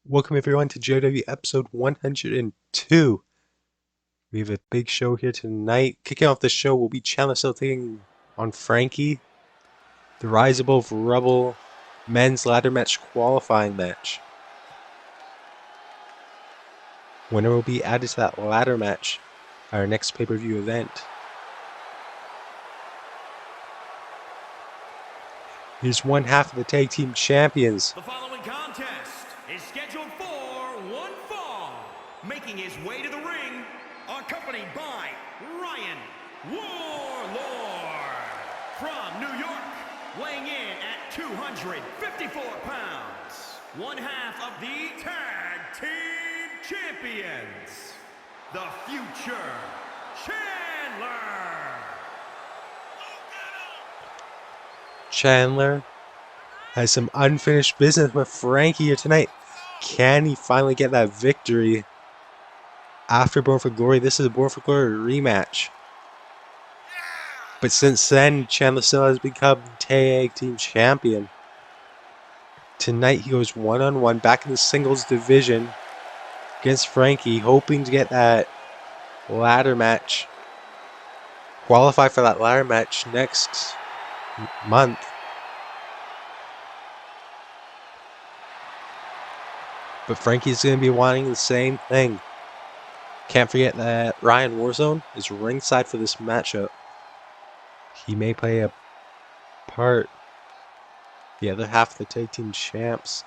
Welcome everyone to JOW episode 102. We have a big show here tonight. Kicking off the show will be Chandler still taking on Frankie. The Rise Above Rubble men's ladder match qualifying match. Winner will be added to that ladder match at our next pay-per-view event. Here's one half of the tag team champions. The following contest is scheduled for one fall. Making his way to the ring, accompanied by Ryan Warlord. From New York, weighing in at 254 pounds. One half of the tag team champions. The future Chandler. Chandler has some unfinished business with Frankie here tonight. Can he finally get that victory after Born for Glory? This is a Born for Glory rematch. But since then, Chandler still has become tag team champion. Tonight he goes one-on-one back in the singles division against Frankie, hoping to get that ladder match. Qualify for that ladder match next month. But Frankie's going to be wanting the same thing. Can't forget that Ryan Warzone is ringside for this matchup. He may play a part. The other half of the tag team champs.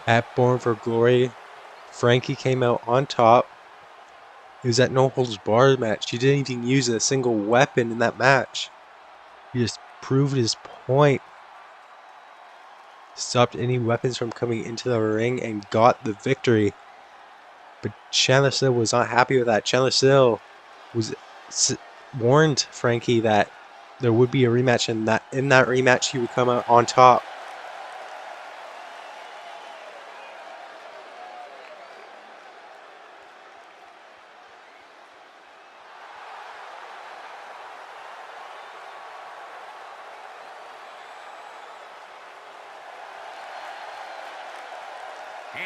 At Born for Glory, Frankie came out on top. It was that no holds barred match. He didn't even use a single weapon in that match. He just proved his point. Stopped any weapons from coming into the ring and got the victory. But Chandler still was not happy with that. Chandler still was warned Frankie that there would be a rematch, and that in that rematch he would come out on top.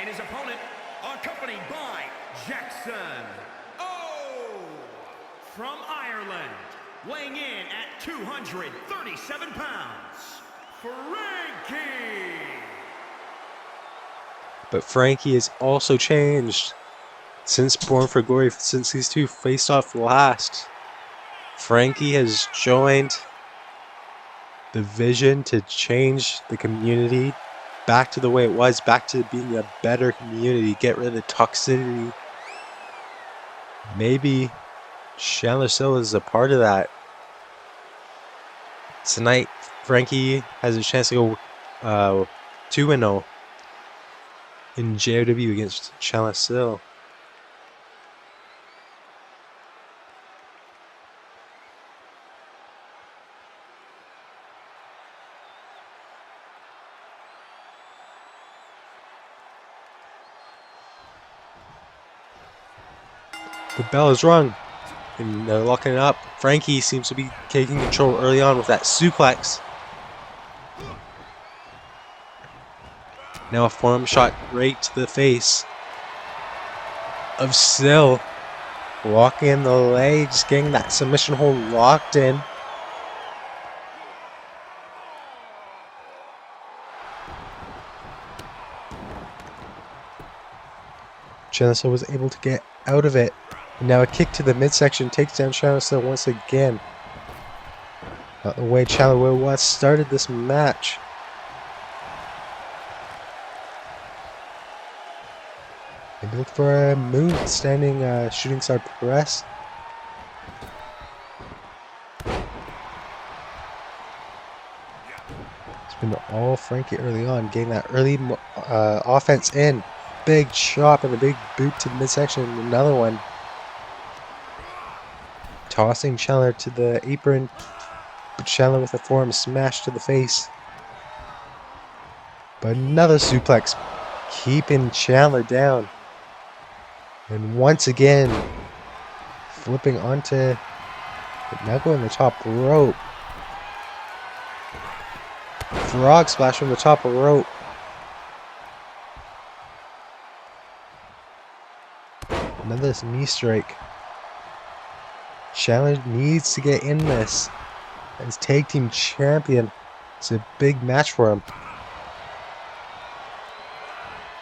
And his opponent, accompanied by Jackson O. From Ireland, weighing in at 237 pounds, Frankie. But Frankie has also changed since Born for Glory, since these two faced off last. Frankie has joined the vision to change the community back to the way it was, back to being a better community, get rid of the toxicity. Maybe Chandler still is a part of that. Tonight, Frankie has a chance to go 2-0 in JOW against Chandler still. The bell is rung, and they're locking it up. Frankie seems to be taking control early on with that suplex. Now a forearm shot right to the face of SILL. Locking in the legs, getting that submission hold locked in. Chandler was able to get out of it. And now a kick to the midsection takes down Chandler once again. Not the way Chandler was started this match. Maybe look for a move, standing shooting star press. It's been all Frankie early on, getting that early offense in. Big chop and a big boot to the midsection. Another one. Tossing Chandler to the apron. But Chandler with a forearm smash to the face. But another suplex. Keeping Chandler down. And once again, flipping onto, but now going the top rope. Frog splash from the top rope. Another knee strike. Chandler needs to get in this as tag team champion. It's a big match for him.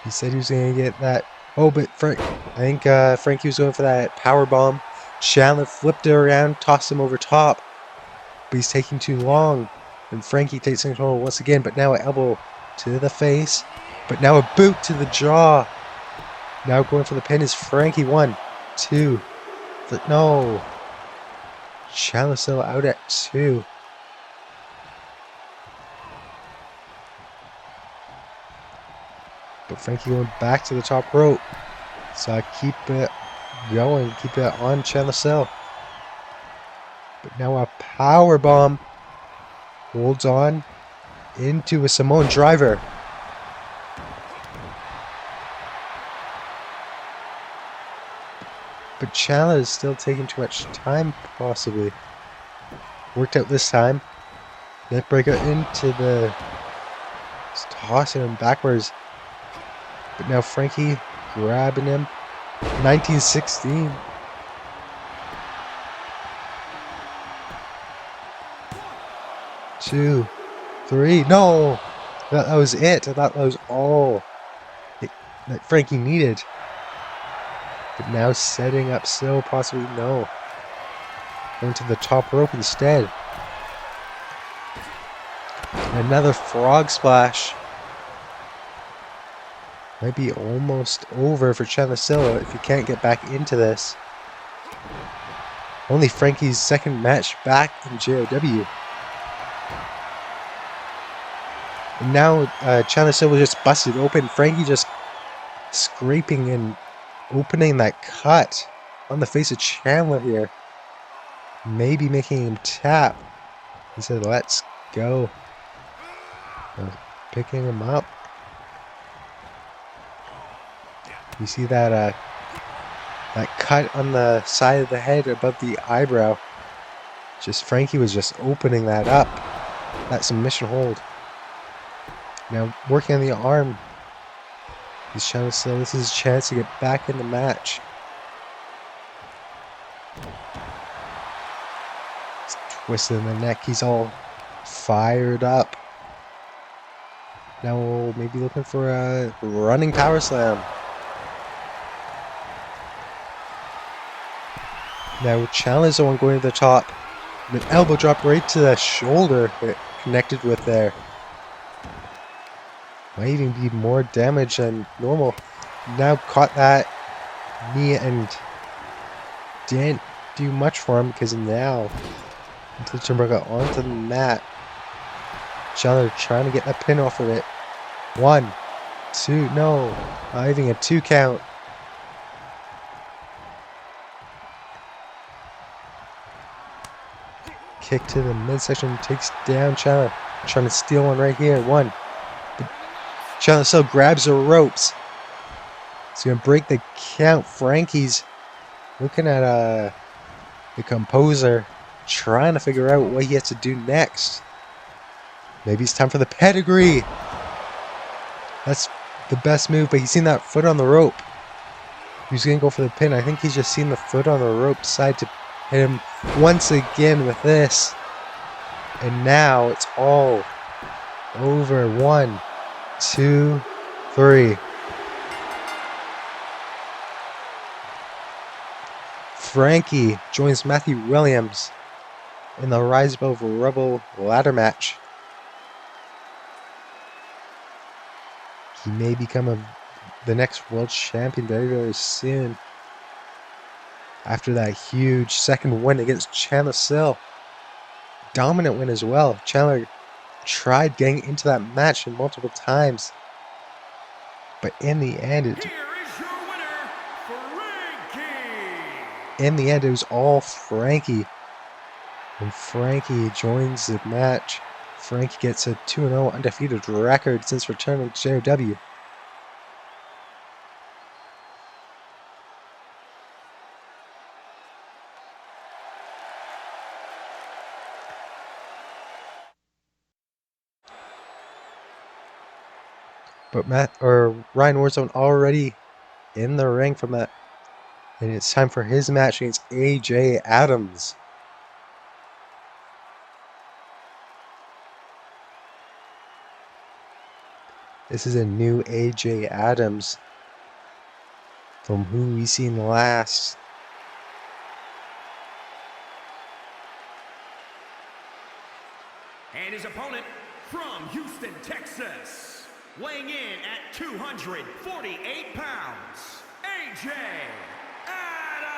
He said he was going to get that. Oh, but I think Frankie was going for that power bomb. Chandler flipped it around, tossed him over top, but he's taking too long. And Frankie takes control once again, but now an elbow to the face, but now a boot to the jaw. Now going for the pin is Frankie. 1, 2, no. Chandler still out at 2. But Frankie going back to the top rope. So I keep it going, keep it on Chandler. But now a power bomb. Holds on into a Samoan driver. But Chandler is still taking too much time, possibly. Worked out this time. Neckbreaker into the... Just tossing him backwards. But now Frankie grabbing him. 1916. Two, 3. No! That was it. I thought that was all that Frankie needed. But now setting up SILL, possibly no. Going to the top rope instead. Another frog splash. Might be almost over for Chandler if he can't get back into this. Only Frankie's second match back in JOW. And now Chandler just busted open. Frankie just scraping and opening that cut on the face of Chandler here. Maybe making him tap. He said, let's go. Picking him up. You see that that cut on the side of the head above the eyebrow. Just Frankie was just opening that up. That submission hold. Now working on the arm. He's trying to say this is his chance to get back in the match. He's twisting the neck. He's all fired up. Now maybe looking for a running power slam. Now Chandler's the one going to the top. An elbow drop right to the shoulder that connected with there. Might even be more damage than normal. Now caught that knee and didn't do much for him because now until Turnbuckle onto the mat. Chandler trying to get that pin off of it. 1, 2, no. Not even a 2 count. Kick to the midsection, takes down Chandler. Trying to steal one right here. 1. But Chandler still grabs the ropes. He's going to break the count. Frankie's looking at the composer, trying to figure out what he has to do next. Maybe it's time for the pedigree. That's the best move, but he's seen that foot on the rope. He's going to go for the pin. I think he's just seen the foot on the rope side to hit him once again with this. And now it's all over. 1, 2, 3. Frankie joins Matthew Williams in the Rise Above Rubble ladder match. He may become the next world champion very, very soon. After that huge second win against Chandler. Dominant win as well. Chandler tried getting into that match multiple times. But in the end, it was all Frankie. And Frankie joins the match. Frankie gets a 2-0 undefeated record since returning to JOW. But Ryan Warzone already in the ring from that. And it's time for his match against AJ Adams. This is a new AJ Adams from who we seen last. And his opponent from Houston, Texas, weighing in at 248 pounds, AJ Adams.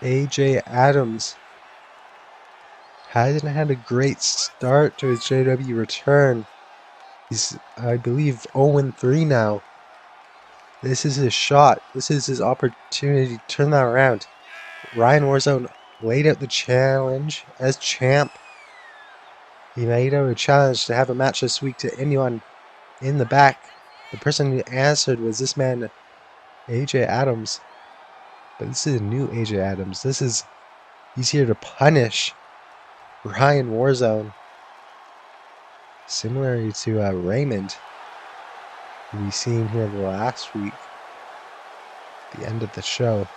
AJ Adams hasn't had a great start to his JW return. He's, I believe, 0-3 now. This is his shot. This is his opportunity to turn that around. Ryan Warzone laid out the challenge as champ. He laid out a challenge to have a match this week to anyone in the back. The person who answered was this man, AJ Adams. But this is a new AJ Adams. He's here to punish Ryan Warzone. Similarly to Raymond, who we seen here last week, the end of the show.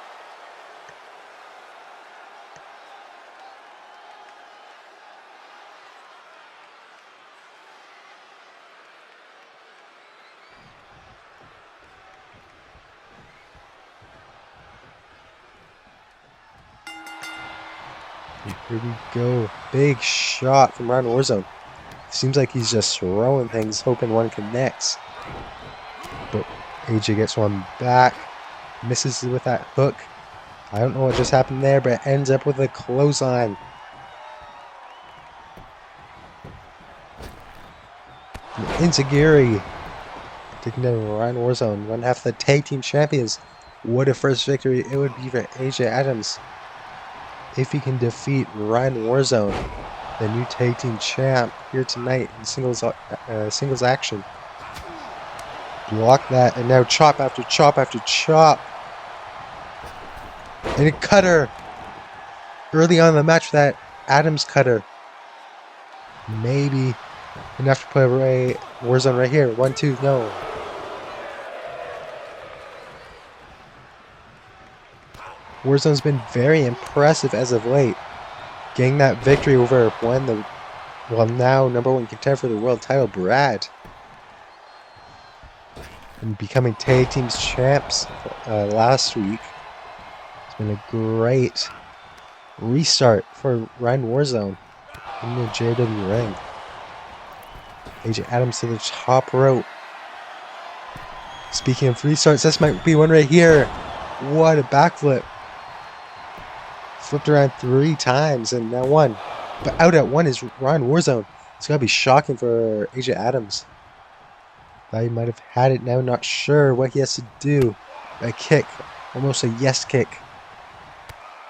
Here we go. Big shot from Ryan Warzone. Seems like he's just throwing things, hoping one connects. But AJ gets one back. Misses with that hook. I don't know what just happened there, but it ends up with a clothesline. Inzaguri taking down Ryan Warzone, one half the tag team champions. What a first victory it would be for AJ Adams if he can defeat Ryan Warzone, the new tag team champ, here tonight in singles action. Block that, and now chop after chop after chop. And a cutter early on in the match for that Adams cutter. Maybe enough to put Warzone right here. 1, 2, no. Warzone's been very impressive as of late, getting that victory over now #1 contender for the world title, Brad, and becoming tag teams champs last week. It's been a great restart for Ryan Warzone in the JW ring. AJ Adams to the top rope. Speaking of restarts, this might be one right here. What a backflip. Flipped around 3 times and now 1. But out at 1 is Ryan Warzone. It's got to be shocking for AJ Adams. Thought he might have had it now, not sure what he has to do. A kick, almost a yes kick.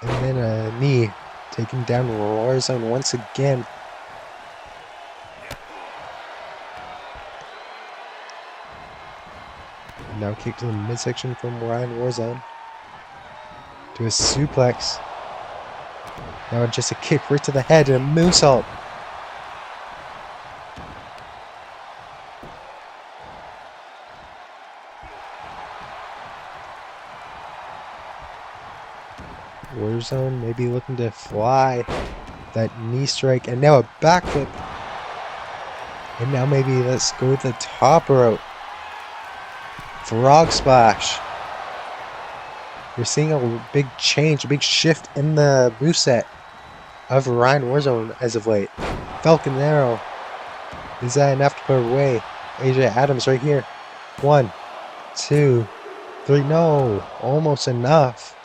And then a knee, taking down Warzone once again. Now kick to the midsection from Ryan Warzone. To a suplex. Now just a kick right to the head and a moonsault. Warzone maybe looking to fly. That knee strike and now a backflip. And now maybe let's go with the top rope. Frog splash. We're seeing a big change, a big shift in the moveset of Ryan Warzone as of late. Falcon Arrow. Is that enough to put away AJ Adams right here? 1, 2, 3. No, almost enough.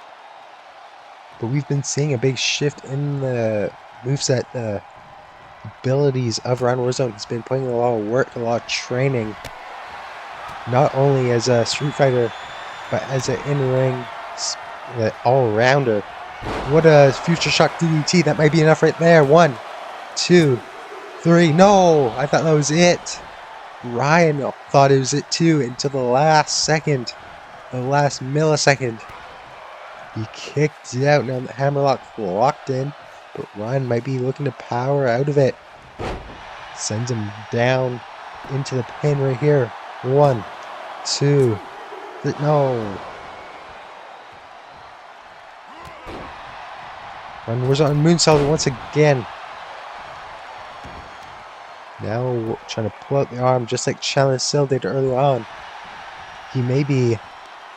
But we've been seeing a big shift in the moveset, the abilities of Ryan Warzone. He's been putting a lot of work, a lot of training. Not only as a Street Fighter, but as an in-ring all-rounder. What a future shock DDT. That might be enough right there. 1, 2, 3. No, I thought that was it. Ryan thought it was it too until the last second, the last millisecond. He kicked it out. Now the hammerlock locked in, but Ryan might be looking to power out of it. Sends him down into the pin right here. 1, 2, 3. No. And we're on moonsault once again. Now trying to pull out the arm just like Chandler SILL did earlier on. He may be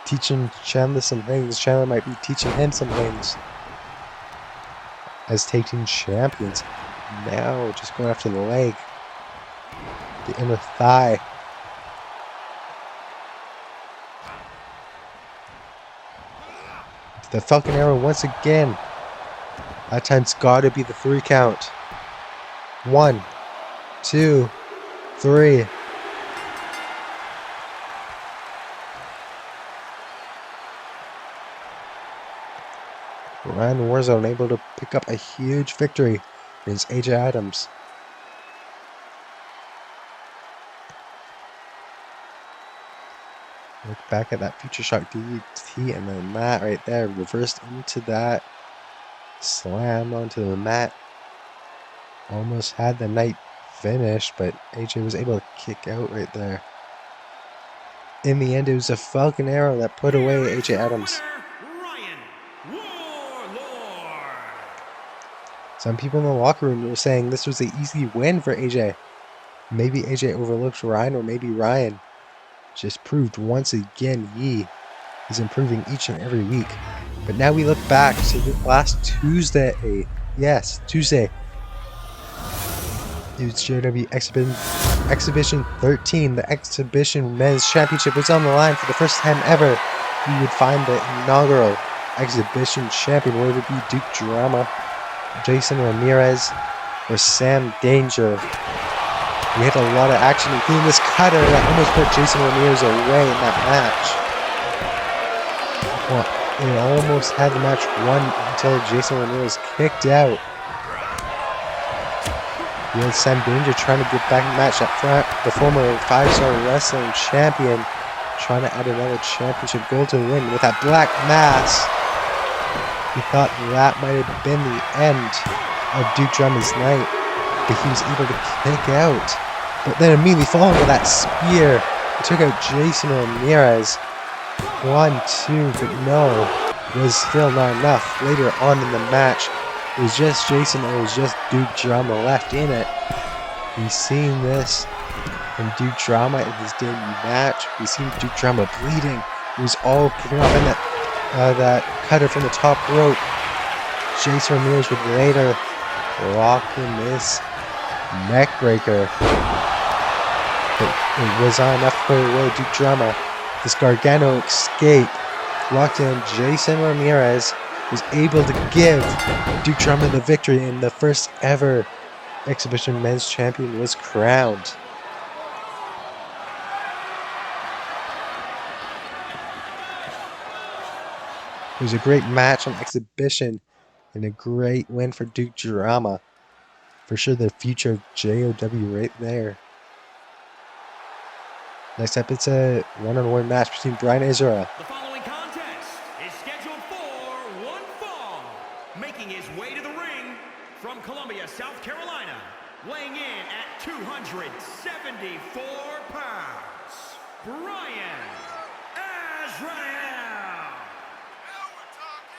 teaching Chandler some things. Chandler might be teaching him some things. As tag team champions. Now just going after the leg. The inner thigh. The Falcon Arrow once again. That time's gotta be the 3 count. 1, 2, 3. Ryan Warzone able to pick up a huge victory against AJ Adams. Look back at that Future Shock DDT and then that right there reversed into that. Slam onto the mat. Almost had the night finished, but AJ was able to kick out right there. In the end, it was a Falcon Arrow that put away AJ Adams. Some people in the locker room were saying this was an easy win for AJ. Maybe AJ overlooked Ryan, or maybe Ryan just proved once again he is improving each and every week. But now we look back to last Tuesday. Yes, Tuesday. It was JOW Exhibition 13. The Exhibition Men's Championship was on the line for the first time ever. We would find the inaugural Exhibition Champion. Would it be Duke Drama, Jason Ramirez, or Sam Danger? We had a lot of action, including this cutter that almost put Jason Ramirez away in that match. Well, it almost had the match won until Jason Ramirez kicked out. We had Sam Danger trying to get back in the match up front. The former 5-star wrestling champion trying to add another championship goal to the win with that black mass. He thought that might have been the end of Duke Drama's night, but he was able to kick out. But then immediately following with that spear, he took out Jason Ramirez. 1, 2, but no, was still not enough. Later on in the match, it was just Jason, it was just Duke Drama left in it. We've seen this from Duke Drama in his debut match. We've seen Duke Drama bleeding. It was all kicking off in that cutter from the top rope. Jason Ramirez would later lock in this neck breaker. But it was not enough to put away Duke Drama. This Gargano escape locked in. Jason Ramirez was able to give Duke Drama the victory, and the first ever Exhibition Men's Champion was crowned. It was a great match on Exhibition and a great win for Duke Drama. For sure the future of JOW right there. Next up, it's a one-on-one match between BRYAN and AZRAEL. The following contest is scheduled for one fall. Making his way to the ring from Columbia, South Carolina, weighing in at 274 pounds, BRYAN AZRAEL.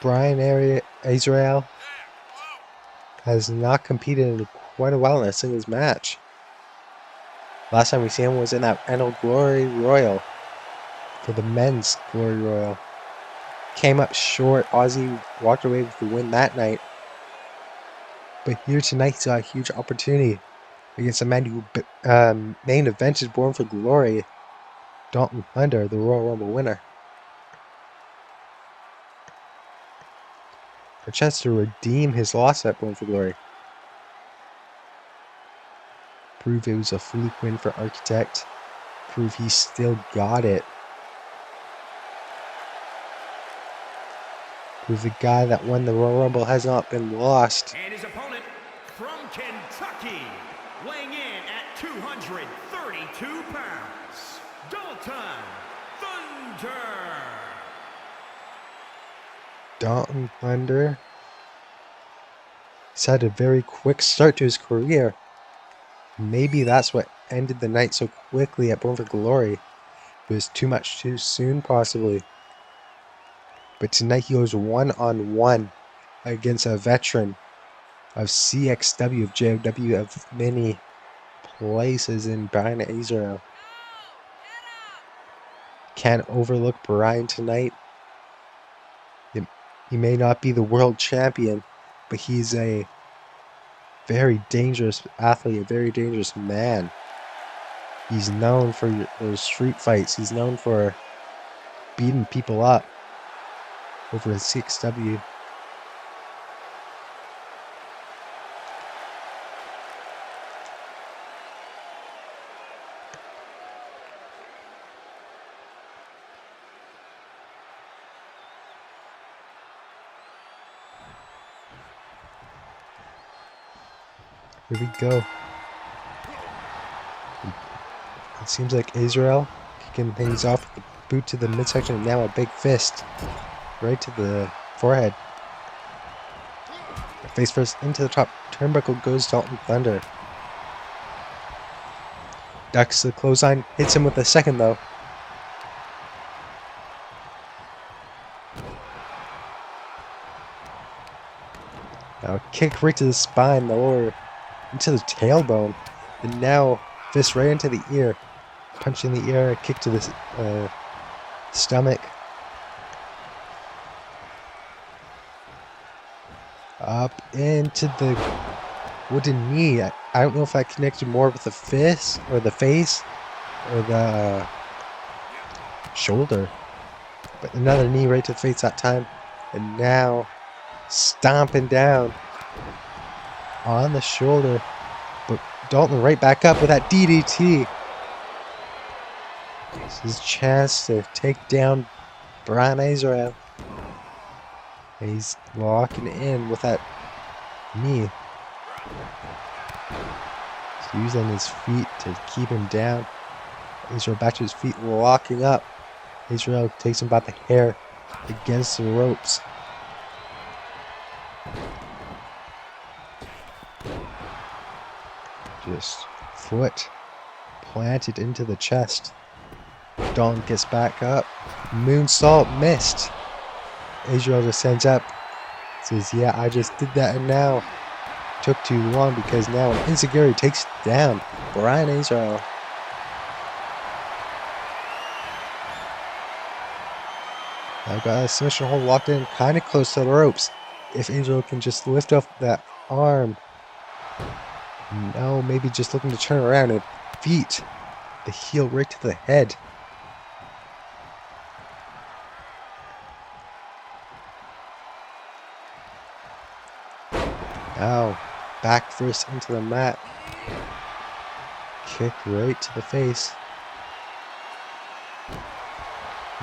BRYAN AZRAEL has not competed in quite a while in a singles match. Last time we see him was in that Annual Glory Royal for the men's Glory Royal. Came up short. Ozzy walked away with the win that night. But here tonight, he saw a huge opportunity against a man who main evented Born for Glory, Dalton Thunder, the Royal Rumble winner. A chance to redeem his loss at Born for Glory. Prove it was a fluke win for Architect. Prove he still got it. Prove the guy that won the Royal Rumble has not been lost. And his opponent from Kentucky, weighing in at 232 pounds, Dalton Thunder. Dalton Thunder. He's had a very quick start to his career. Maybe that's what ended the night so quickly at Born for Glory. It was too much too soon, possibly. But tonight he goes one-on-one against a veteran of CXW, of JOW, of many places in BRYAN AZRAEL. Can't overlook BRYAN tonight. He may not be the world champion, but he's a very dangerous athlete, a very dangerous man. He's known for those street fights. He's known for beating people up over at CXW. Here we go. It seems like AZRAEL kicking things off with the boot to the midsection and now a big fist right to the forehead. Face first into the top turnbuckle goes Dalton Thunder. Ducks the clothesline, hits him with a second though. Now a kick right to the spine, the lower into the tailbone, and now fist right into the ear. Punch in the ear, a kick to the stomach. Up into the wooden knee. I don't know if I connected more with the fist or the face or the shoulder. But another knee right to the face that time. And now stomping down on the shoulder. But Dalton right back up with that DDT. This is his chance to take down BRYAN AZRAEL. He's locking in with that knee. He's using his feet to keep him down. AZRAEL back to his feet, locking up. AZRAEL takes him by the hair against the ropes. Just foot planted into the chest. Dalton gets back up. Moonsault missed. AZRAEL just stands up. Says, yeah, I just did that and now took too long because now an insecurity takes down BRYAN AZRAEL. I've got a submission hold locked in kind of close to the ropes. If AZRAEL can just lift up that arm. No, maybe just looking to turn around and feet the heel right to the head. Now, back first into the mat. Kick right to the face.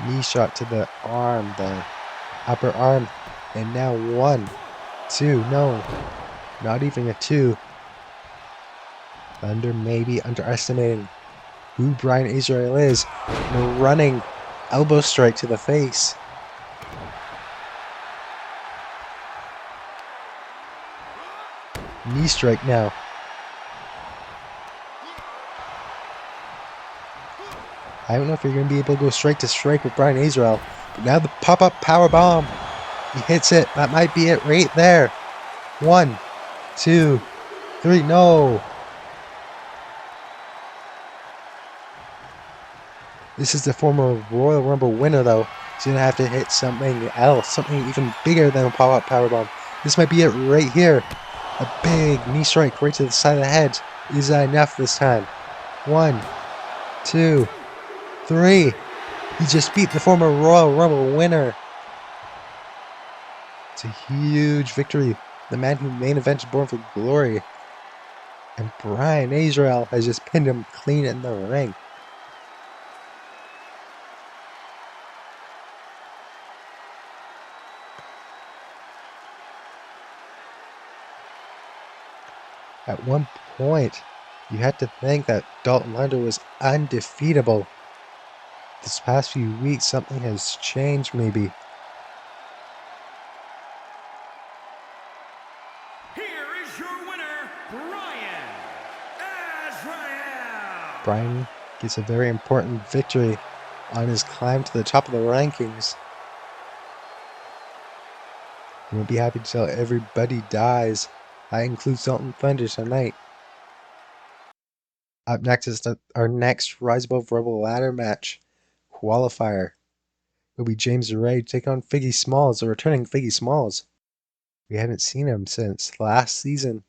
Knee shot to the arm, the upper arm. And now 1, 2, no, not even a 2. Thunder maybe underestimating who BRYAN AZRAEL is. And a running elbow strike to the face. Knee strike now. I don't know if you're going to be able to go strike to strike with BRYAN AZRAEL. But now the pop-up power bomb. He hits it. That might be it right there. 1, 2, 3. No. This is the former Royal Rumble winner, though. He's going to have to hit something else. Something even bigger than a pop-up power bomb. This might be it right here. A big knee strike right to the side of the head. Is that enough this time? 1, 2, 3. He just beat the former Royal Rumble winner. It's a huge victory. The man who main evented Born for Glory. And BRYAN AZRAEL has just pinned him clean in the ring. At one point, you had to think that Dalton Thunder was undefeatable. This past few weeks, something has changed maybe. Here is your winner, BRYAN Bryan gets a very important victory on his climb to the top of the rankings. And we'll be happy to tell everybody dies. That includes Dalton Thunder tonight. Up next is our next Rise Above Rebel ladder match qualifier. It'll be James Rage taking on Figgy Smalls, the returning Figgy Smalls. We haven't seen him since last season.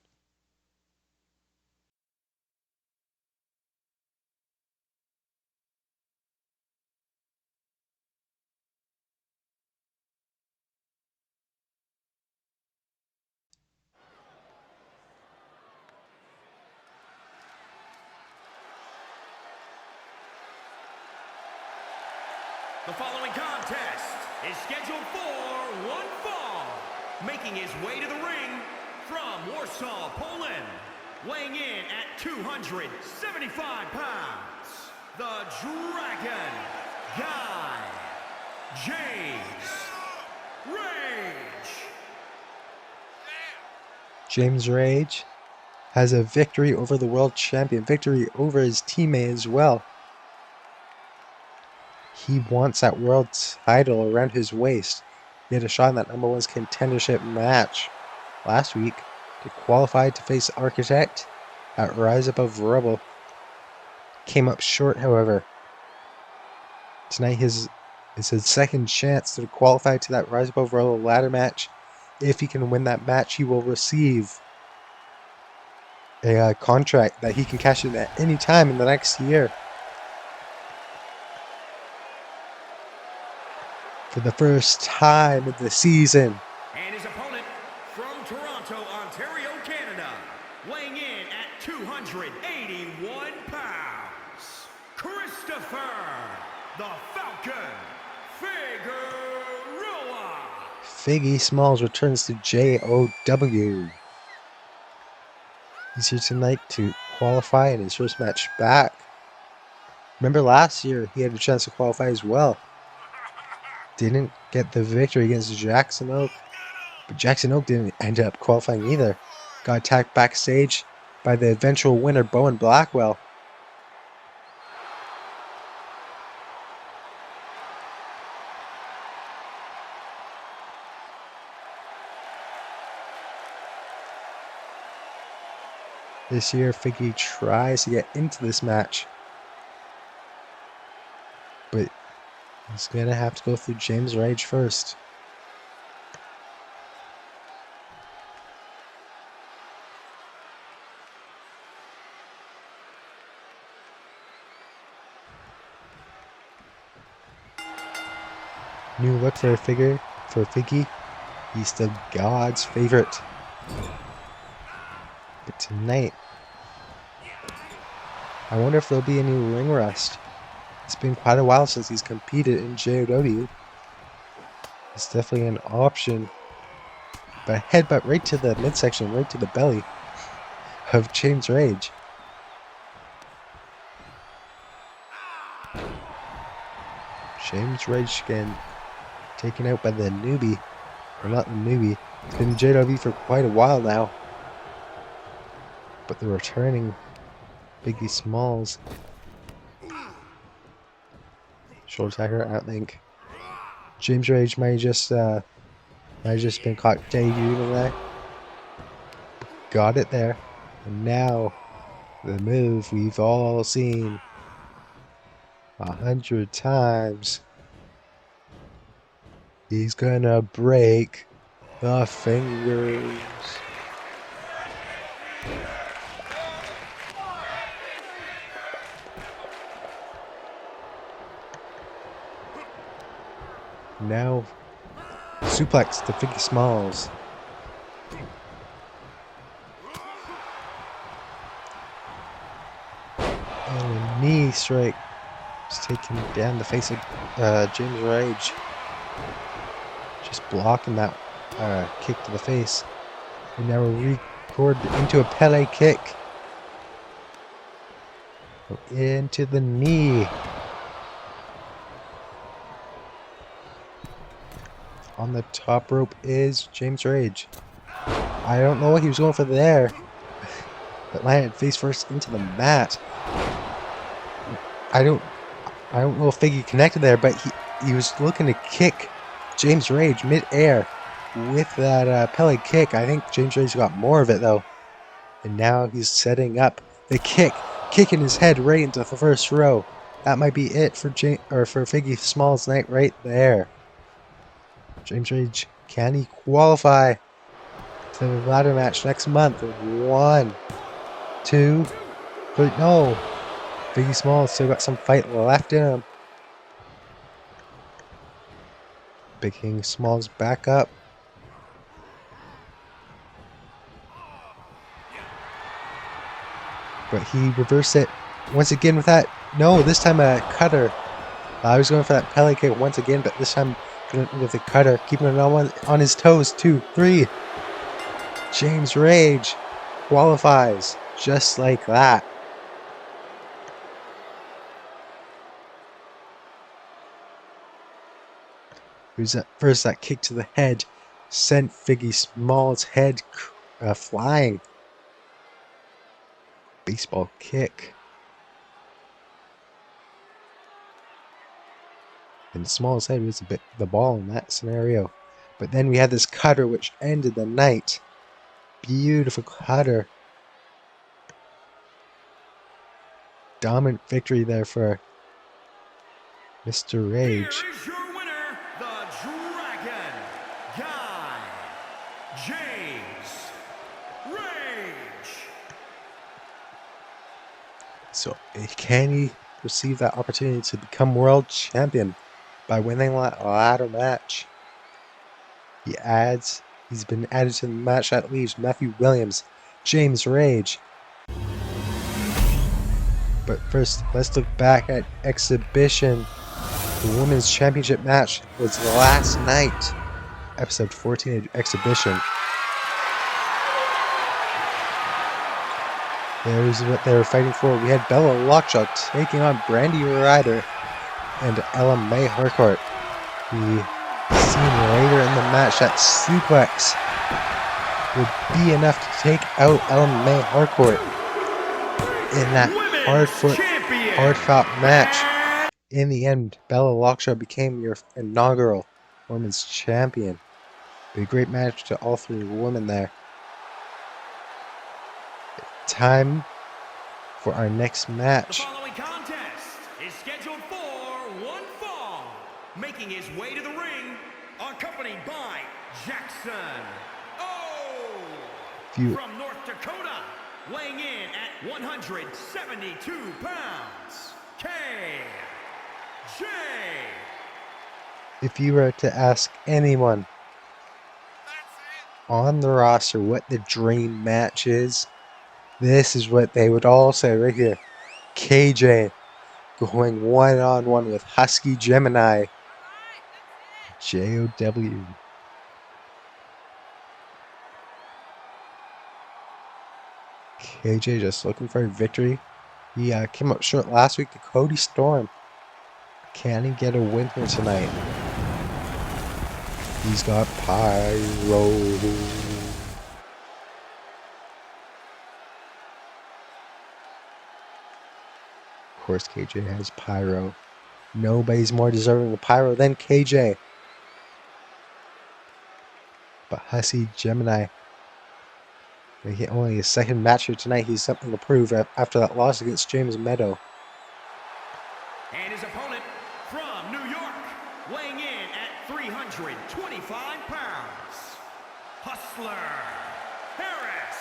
The following contest is scheduled for one fall. Making his way to the ring from Warsaw, Poland, weighing in at 275 pounds, the Dragon Guy, James Rage. James Rage has a victory over the world champion, victory over his teammate as well. He wants that world title around his waist. He had a shot in that #1 contendership match last week to qualify to face Architect at Rise Above Rebel. Came up short, however. Tonight is his second chance to qualify to that Rise Above Rebel ladder match. If he can win that match, he will receive a contract that he can cash in at any time in the next year. For the first time of the season. And his opponent from Toronto, Ontario, Canada, weighing in at 281 pounds, Christopher the Falcon Figueroa. Figgy Smalls returns to JOW. He's here tonight to qualify in his first match back. Remember last year he had a chance to qualify as well. Didn't get the victory against Jackson Oak, but Jackson Oak didn't end up qualifying either. Got attacked backstage by the eventual winner, Bowen Blackwell. This year, Figgy tries to get into this match, but he's going to have to go through James Rage first. New look for Figgy. He's the God's favorite. But tonight, I wonder if there'll be any ring rust. It's been quite a while since he's competed in JOW. It's definitely an option. But headbutt right to the midsection, right to the belly of James Rage. James Rage again taken out by the newbie. Or not the newbie. It's been in JOW for quite a while now. But the returning Figgy Smalls. Shoulder attacker, I don't think. James Rage might have just been caught daydreaming there. Got it there. And now, the move we've all seen 100 times. He's gonna break the fingers. Now, suplex to Figgy Smalls. And a knee strike. Just taking down the face of James Rage. Just blocking that kick to the face. And now we record into a Pele kick. Into the knee. On the top rope is James Rage. I don't know what he was going for there. But landed face first into the mat. I don't know if Figgy connected there, but he was looking to kick James Rage mid-air with that Pele kick. I think James Rage got more of it though. And now he's setting up the kick, kicking his head right into the first row. That might be it for Figgy Small's night right there. James Rage, can he qualify to the ladder match next month? 1, 2, but no. Figgy Small still got some fight left in him. Big King Small's back up. But he reversed it once again with that. No, this time a cutter. I was going for that Pele kick once again, but this time with the cutter, keeping it on his toes. 2, 3. James Rage qualifies just like that. First, that kick to the head sent Figgy Small's head flying. Baseball kick. And Small's head was the ball in that scenario. But then we had this cutter which ended the night. Beautiful cutter. Dominant victory there for Mr. Rage. Here is your winner, the Dragon, Guy James Rage. So can he receive that opportunity to become world champion by winning that ladder match? He's been added to the match that leaves Matthew Williams, James Rage. But first, let's look back at Exhibition. The Women's Championship match was last night. Episode 14 of Exhibition. There's what they were fighting for. We had Bella Lockjaw taking on Brandy Ryder and Ella May Harcourt. We seen later in the match that suplex would be enough to take out Ella May Harcourt in that hard-fought match. In the end, Bella Lockjaw became your inaugural women's champion. A great match to all three women there. Time for our next match. The following contest is scheduled for one fall. Making his way to the ring, accompanied by Jackson from North Dakota, weighing in at 172 pounds, KJ. If you were to ask anyone on the roster what the dream match is, this is what they would all say right here. KJ going one-on-one with Husky Gemini. JOW. KJ just looking for a victory. He came up short last week to Cody Storm. Can he get a win here tonight? He's got Pyro. Of course, KJ has Pyro. Nobody's more deserving of Pyro than KJ. But Husky Gemini, only his second match here tonight. He's something to prove after that loss against James MEADOW. And his opponent from New York, weighing in at 325 pounds, Hustler Harris.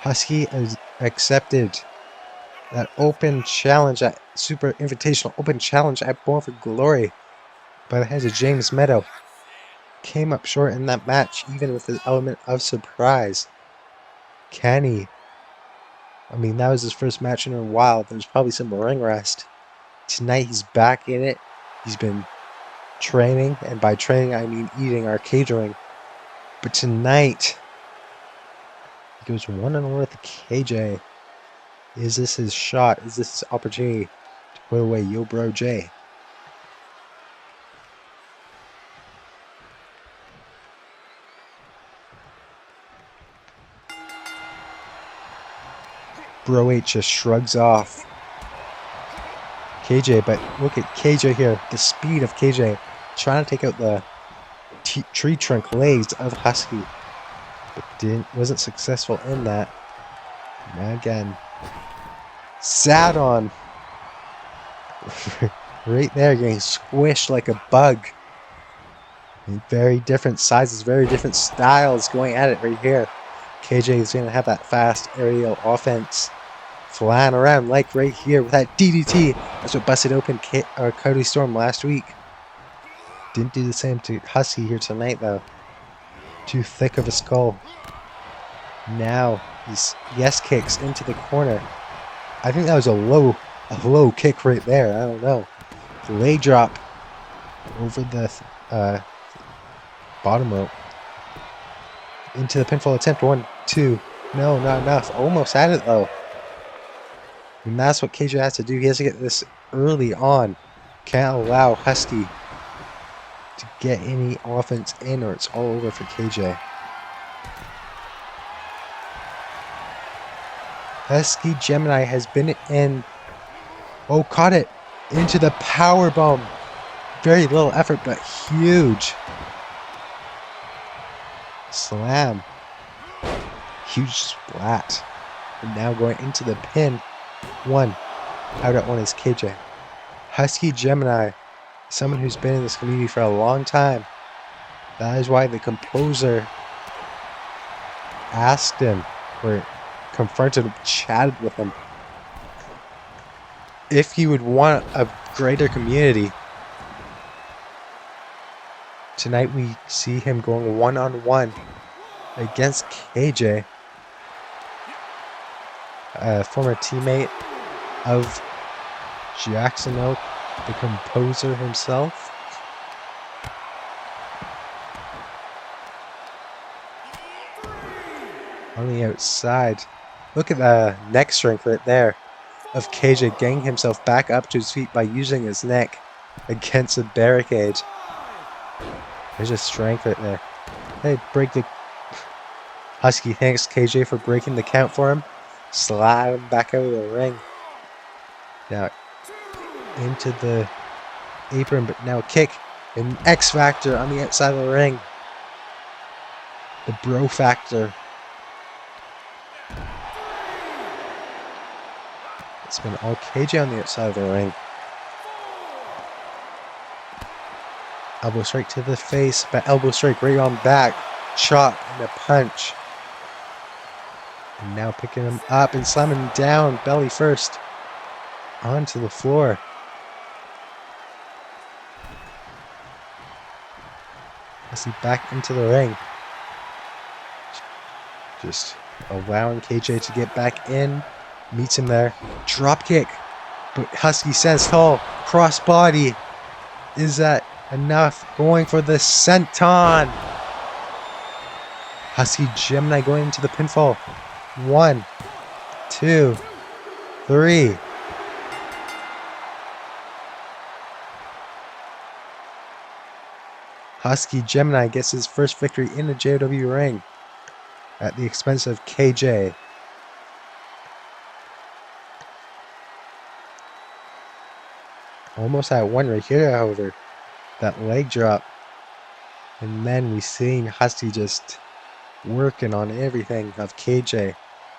Husky has accepted that open challenge, that Super Invitational Open Challenge at Born for Glory by the hands of James MEADOW. Came up short in that match, even with the element of surprise. Can he? I mean, that was his first match in a while. There's probably some ring rust. Tonight he's back in it. He's been training, and by training I mean eating or catering. But tonight he goes one-on-one with KJ. Is this his shot? Is this his opportunity to put away Yo Bro J? Bro H just shrugs off. KJ, but look at KJ here. The speed of KJ. Trying to take out the tree trunk legs of Husky. But wasn't successful in that. Now again. Sat on. Right there, getting squished like a bug. Very different sizes, very different styles going at it right here. KJ is going to have that fast aerial offense. Flying around like right here with that DDT. That's what busted open Cody Storm last week. Didn't do the same to Husky here tonight though. Too thick of a skull. Now these yes kicks into the corner. I think that was a low kick right there. I don't know. Leg drop over the bottom rope. Into the pinfall attempt. 1, 2. No, not enough. Almost had it though. And that's what KJ has to do. He has to get this early on. Can't allow Husky to get any offense in or it's all over for KJ. Husky Gemini has been in. Oh, caught it. Into the power bomb. Very little effort, but huge. Slam. Huge splat. And now going into the pin. 1. Out at 1 is KJ. Husky Gemini. Someone who's been in this community for a long time. That is why the composer asked him, or confronted him, chatted with him, if he would want a greater community. Tonight we see him going one-on-one against KJ, a former teammate of Jackson Oak, the composer himself. On the outside, look at the neck strength right there of KJ getting himself back up to his feet by using his neck against a barricade. There's just strength right there. They break the... Husky thanks KJ for breaking the count for him. Slide him back out of the ring. Now into the apron, but now kick. An X Factor on the outside of the ring. The Bro Factor. It's been all KJ on the outside of the ring. Elbow strike to the face, but elbow strike right on back. Chop and a punch. And now picking him up and slamming him down, belly first, onto the floor. As he back into the ring. Just allowing KJ to get back in. Meets him there. Drop kick. But Husky stands tall. Cross body. Is that enough? Going for the senton. Husky Gemini going into the pinfall. 1, 2, 3. Husky Gemini gets his first victory in the JOW ring at the expense of KJ. Almost at 1 right here, however. That leg drop. And then we seen Husky just working on everything of KJ.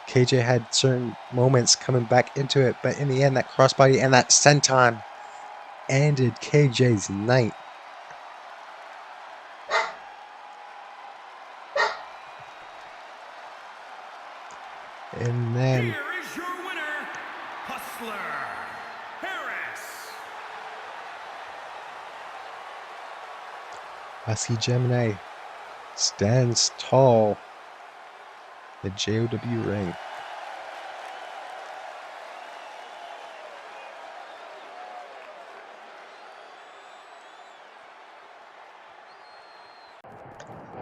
KJ had certain moments coming back into it, but in the end, that crossbody and that senton ended KJ's night. And then Here is your winner, Hustler Harris. Husky Gemini stands tall. The JOW ring.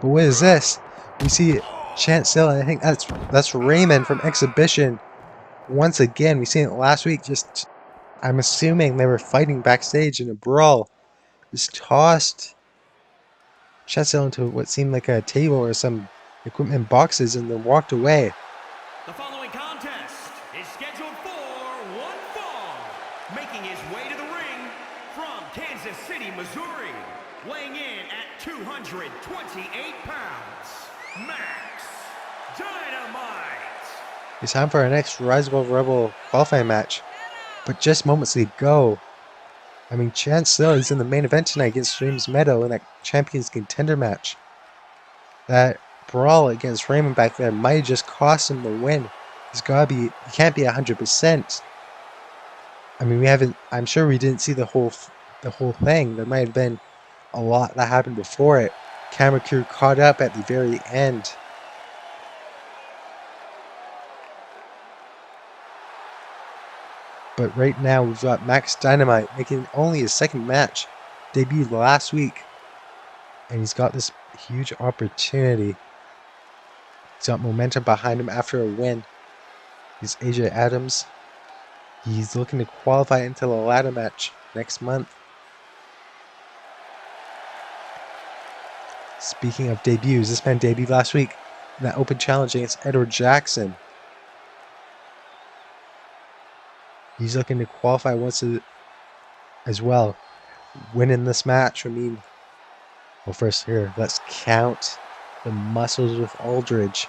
But what is this? We see SILL, and I think that's Raymond from Exhibition. Once again, we seen it last week. Just, I'm assuming they were fighting backstage in a brawl. Just tossed SILL into what seemed like a table or some equipment boxes and then walked away. The following contest is scheduled for one fall, making his way to the City, Missouri, weighing in at 228 pounds, Max Dynamite. It's time for our next Rise Above Rebel qualifying match. But just moments ago, I mean, CHANDLER is in the main event tonight against James MEADOW in that Champions Contender match. That brawl against Raymond back there might have just cost him the win. He's gotta be, he can't be 100%. I mean, I'm sure we didn't see the whole thing. There might have been a lot that happened before it. Camera crew caught up at the very end. But right now we've got Max Dynamite making only his second match. Debuted last week. And he's got this huge opportunity. He's got momentum behind him after a win. He's AJ Adams. He's looking to qualify into the ladder match next month. Speaking of debuts, this man debuted last week in that open challenge against Edward Jackson. He's looking to qualify once as well. Winning this match, I mean, well, first here, let's count the muscles with Aldridge.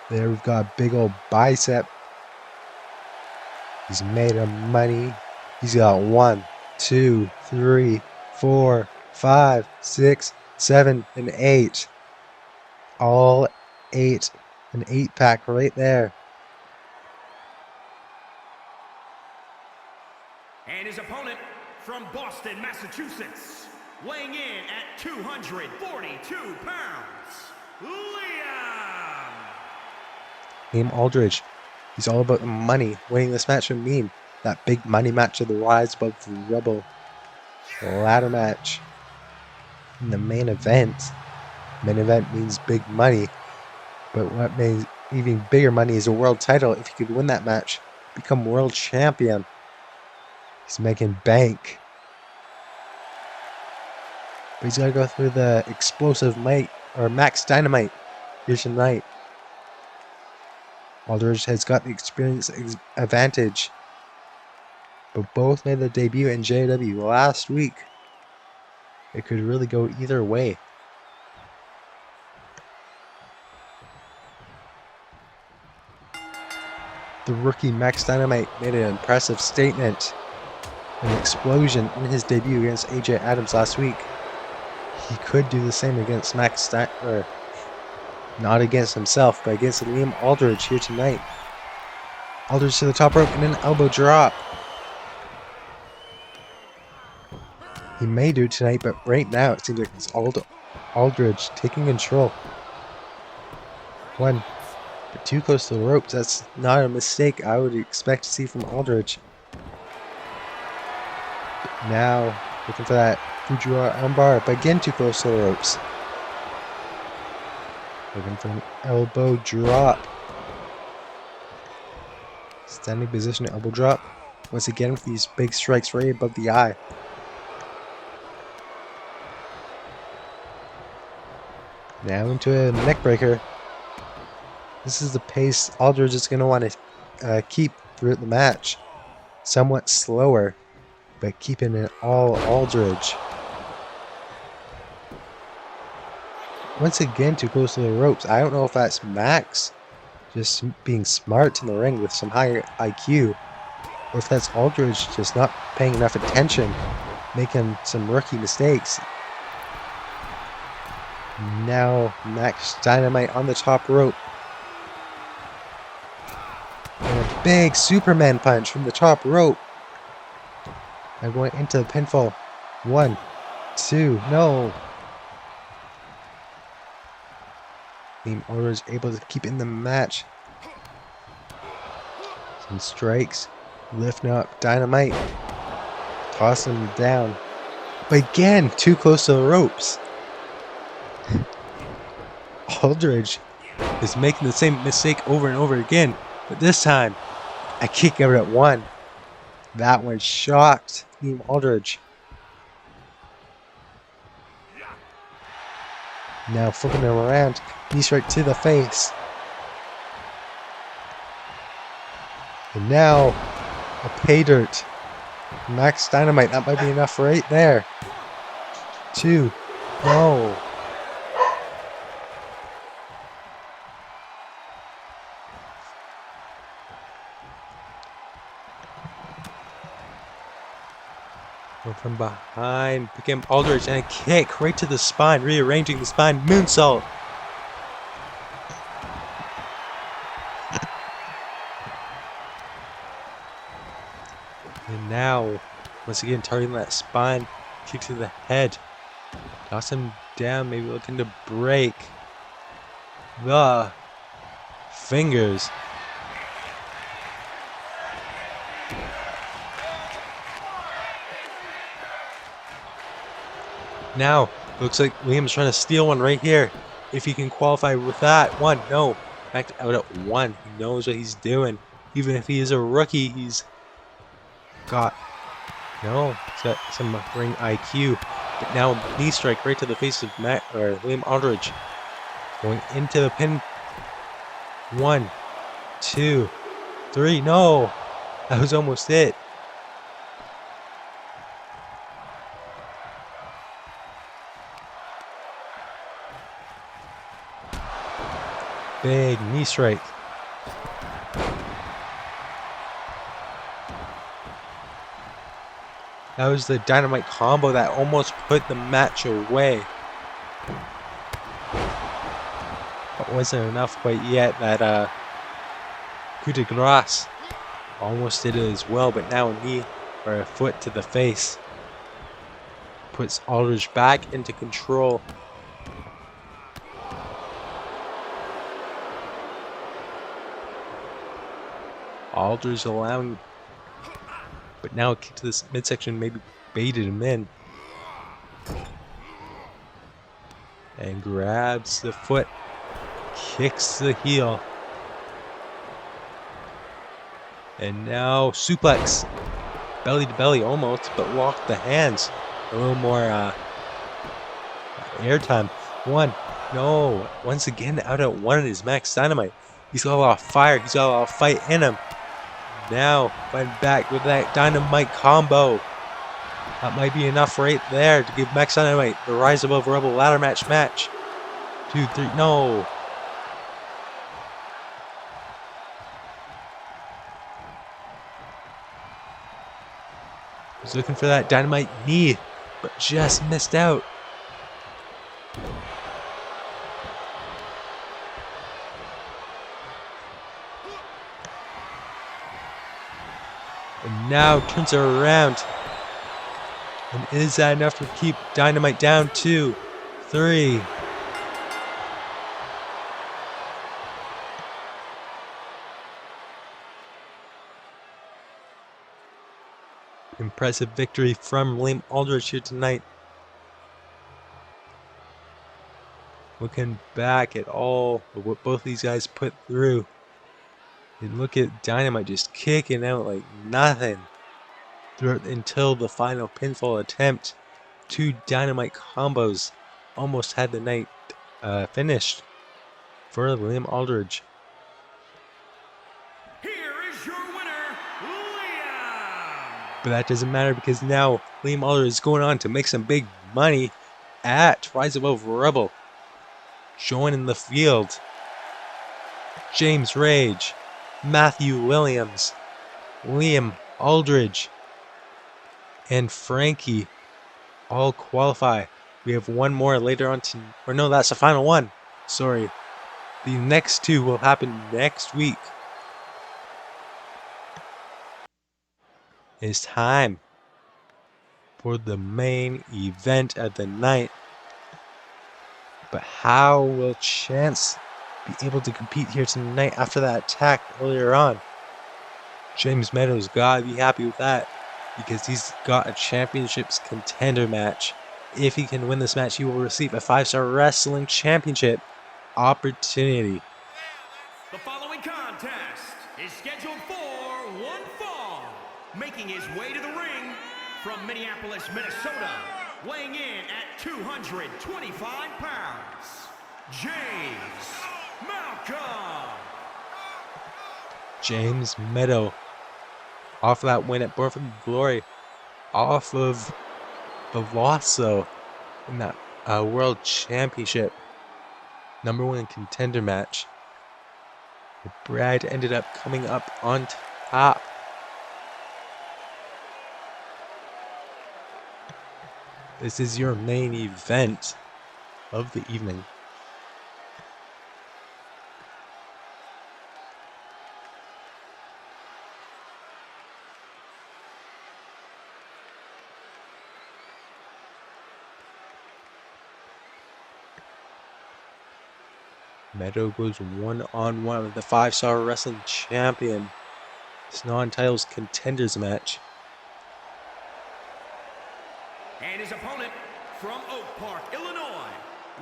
There we've got a big old bicep. He's made of money. He's got 1, 2, 3, 4, 5, 6, 7, and 8. All 8. An 8-pack right there. And his opponent from Boston, Massachusetts, weighing in at 242 pounds, LYAM. Aldridge. He's all about the money. Winning this match would mean that big money match of the Rise Above the Rebel ladder match in the main event. Main event means big money, but what means even bigger money is a world title. If he could win that match, become world champion. He's making bank. But he's got to go through the explosive might or Max Dynamite here tonight. Aldridge has got the experience advantage, but both made their debut in JOW last week. It could really go either way. The rookie Max Dynamite made an impressive statement. An explosion in his debut against AJ Adams last week. He could do the same against not against himself, but against Liam Aldridge here tonight. Aldridge to the top rope and an elbow drop. He may do it tonight, but right now it seems like it's Aldridge taking control. 1, but too close to the ropes. That's not a mistake I would expect to see from Aldridge. Now looking for that Fujiwara armbar, but again too close to the ropes. Looking for an elbow drop. Standing position elbow drop. Once again with these big strikes right above the eye. Now into a neck breaker. This is the pace Aldridge is going to want to keep throughout the match. Somewhat slower, but keeping it all Aldridge. Once again, too close to the ropes. I don't know if that's Max just being smart in the ring with some higher IQ, or if that's Aldridge just not paying enough attention, making some rookie mistakes. Now Max Dynamite on the top rope. And a big Superman punch from the top rope. I'm going into the pinfall. 1, 2, no. Team Aldridge able to keep in the match. Some strikes. Lifting up Dynamite. Tossing him down. But again, too close to the ropes. Aldridge is making the same mistake over and over again. But this time, I kick out at 1. That one shocked Team Aldridge. Now flipping him around. Knee strike to the face. And now a pay dirt. Max Dynamite. That might be enough right there. 2. No. From behind, became Aldridge, and a kick right to the spine, rearranging the spine, moonsault. And now, once again, targeting that spine, kick to the head. Toss him down, maybe looking to break the fingers. Now, looks like Liam's trying to steal one right here. If he can qualify with that. 1, no. Back out at 1. He knows what he's doing. Even if he is a rookie, he's got, no, he's got some ring IQ. But now, knee strike right to the face of Liam Aldridge. Going into the pin. 1, 2, 3. No! That was almost it. Big knee strike. That was the dynamite combo that almost put the match away. But wasn't enough quite yet. That coup de grace almost did it as well, but now a knee or a foot to the face puts Aldridge back into control. Aldridge allowing, but now a kick to this midsection maybe baited him in. And grabs the foot, kicks the heel. And now suplex. Belly to belly almost, but locked the hands. A little more airtime. 1, no. Once again out at 1 is Max Dynamite. He's got a lot of fire, he's got a lot of fight in him. Now, fighting back with that dynamite combo. That might be enough right there to give Max Dynamite the Rise Above Rebel ladder match. 2, 3, no. He's looking for that dynamite knee, but just missed out. And now turns it around. And is that enough to keep Dynamite down? 2, 3. Impressive victory from Liam Aldridge here tonight. Looking back at all of what both these guys put through. And look at Dynamite just kicking out like nothing until the final pinfall attempt. 2 Dynamite combos almost had the night finished for Liam Aldridge. Here is your winner, LYAM. But that doesn't matter because now Liam Aldridge is going on to make some big money at Rise Above Rebel. Joining the field, James Rage, Matthew Williams, Liam Aldridge, and Frankie all qualify. We have one more later on or no, that's the final one. Sorry. The next 2 will happen next week. It's time for the main event of the night. But how will Chance be able to compete here tonight after that attack earlier on? James Meadows gotta be happy with that because he's got a championships contender match. If he can win this match, he will receive a 5-star wrestling championship opportunity. The following contest is scheduled for one fall. Making his way to the ring from Minneapolis, Minnesota, weighing in at 225 pounds, James Malcolm. James Meadow, off of that win at Born for Glory, off of the loss though in that World Championship #1 contender match. Brad ended up coming up on top. This is your main event of the evening. Meadow goes one-on-one with the 5-star wrestling champion. It's non-titles contenders match. And his opponent from Oak Park, Illinois,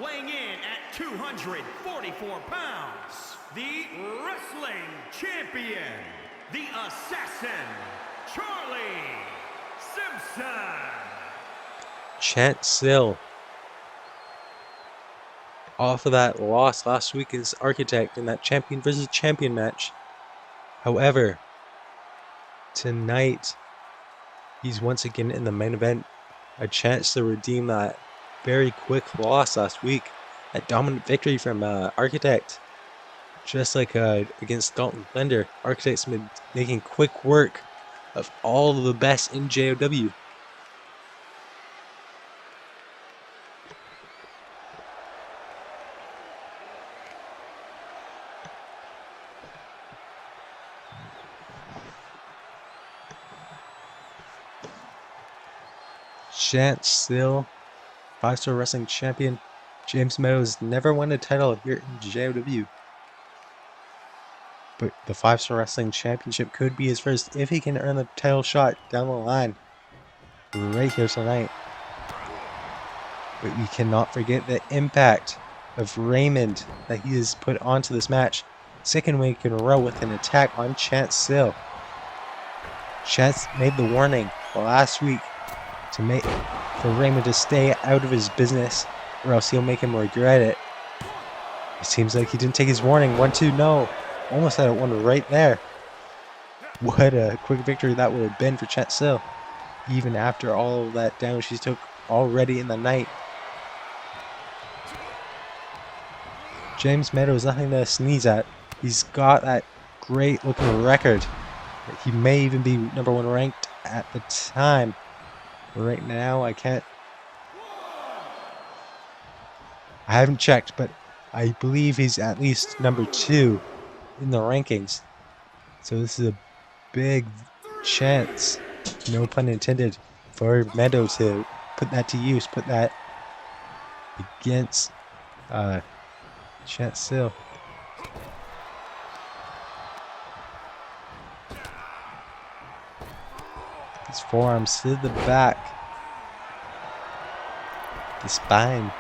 weighing in at 244 pounds, the wrestling champion, the assassin, Charlie Simpson. SILL, off of that loss last week as Architect in that champion versus champion match. However, tonight he's once again in the main event. A chance to redeem that very quick loss last week. A dominant victory from Architect. Just like against Dalton Blender, Architect's been making quick work of all of the best in JOW. SILL, 5-star wrestling champion. James Meadows never won a title here in JOW. But the 5-star wrestling championship could be his first if he can earn the title shot down the line. Right here tonight. But we cannot forget the impact of Raymond that he has put onto this match. Second week in a row with an attack on SILL. Chance made the warning last week for Raymond to stay out of his business, or else he'll make him regret it. It seems like he didn't take his warning. 1-2, no. Almost had it one right there. What a quick victory that would have been for SILL, even after all of that damage he took already in the night. James Meadows, nothing to sneeze at. He's got that great looking record. He may even be #1 ranked at the time. Right now, I haven't checked, but I believe he's at least #2 in the rankings. So this is a big chance, no pun intended, for Meadow to put that to use, put that against SILL. His forearms to the back. The spine.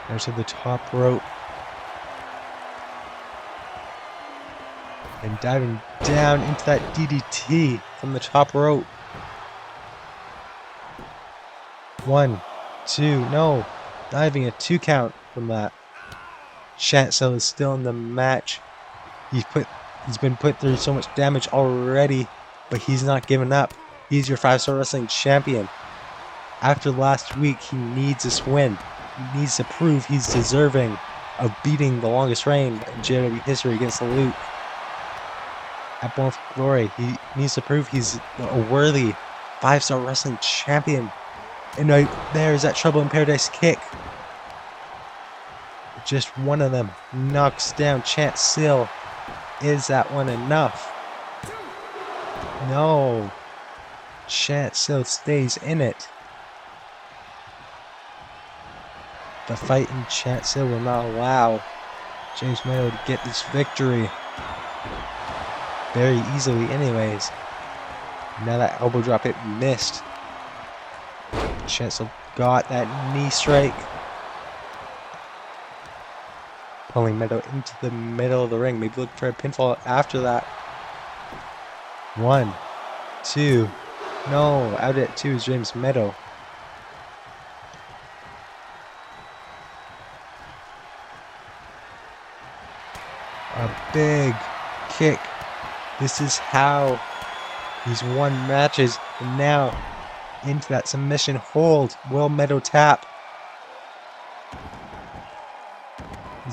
Down to the top rope. And diving down into that DDT from the top rope. 1, 2, no. Not even a 2 count from that. SILL is still in the match. He's been put through so much damage already, but he's not giving up. He's your 5-star wrestling champion. After last week, he needs this win. He needs to prove he's deserving of beating the longest reign in JOW history against Luke. At Born for Glory, he needs to prove he's a worthy 5-star wrestling champion. And there's that Trouble in Paradise kick. Just one of them knocks down SILL. Is that one enough? No. SILL stays in it. The fight in SILL will not allow James Meadow to get this victory. Very easily anyways. Now that elbow drop hit missed. SILL got that knee strike. Pulling Meadow into the middle of the ring. Maybe look for a pinfall after that. 1, 2. No, out at 2 is James Meadow. A big kick. This is how he's won matches. And now into that submission hold. Will Meadow tap?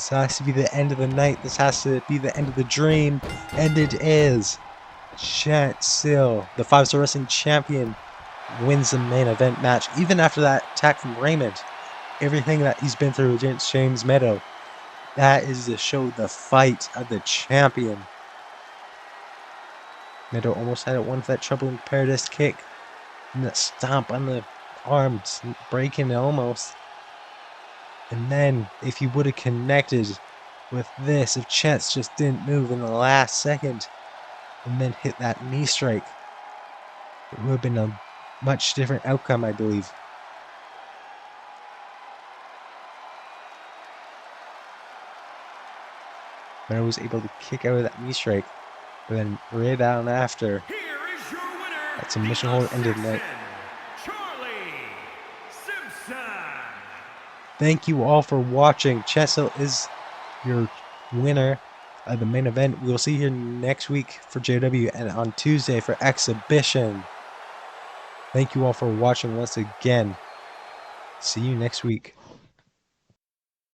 This has to be the end of the night. This has to be the end of the dream. And it is. SILL, the 5-star wrestling champion, wins the main event match. Even after that attack from Raymond, everything that he's been through against James MEADOW, that is to show the fight of the champion. MEADOW almost had it one for that troubling paradise kick. And that stomp on the arms, breaking it almost. And then, if he would have connected with this, if Chance just didn't move in the last second, and then hit that knee strike, it would have been a much different outcome, I believe. MEADOW was able to kick out of that knee strike, but then right down after, that submission hold ended the night. Thank you all for watching. SILL is your winner of the main event. We will see you here next week for JOW and on Tuesday for Exhibition. Thank you all for watching once again. See you next week.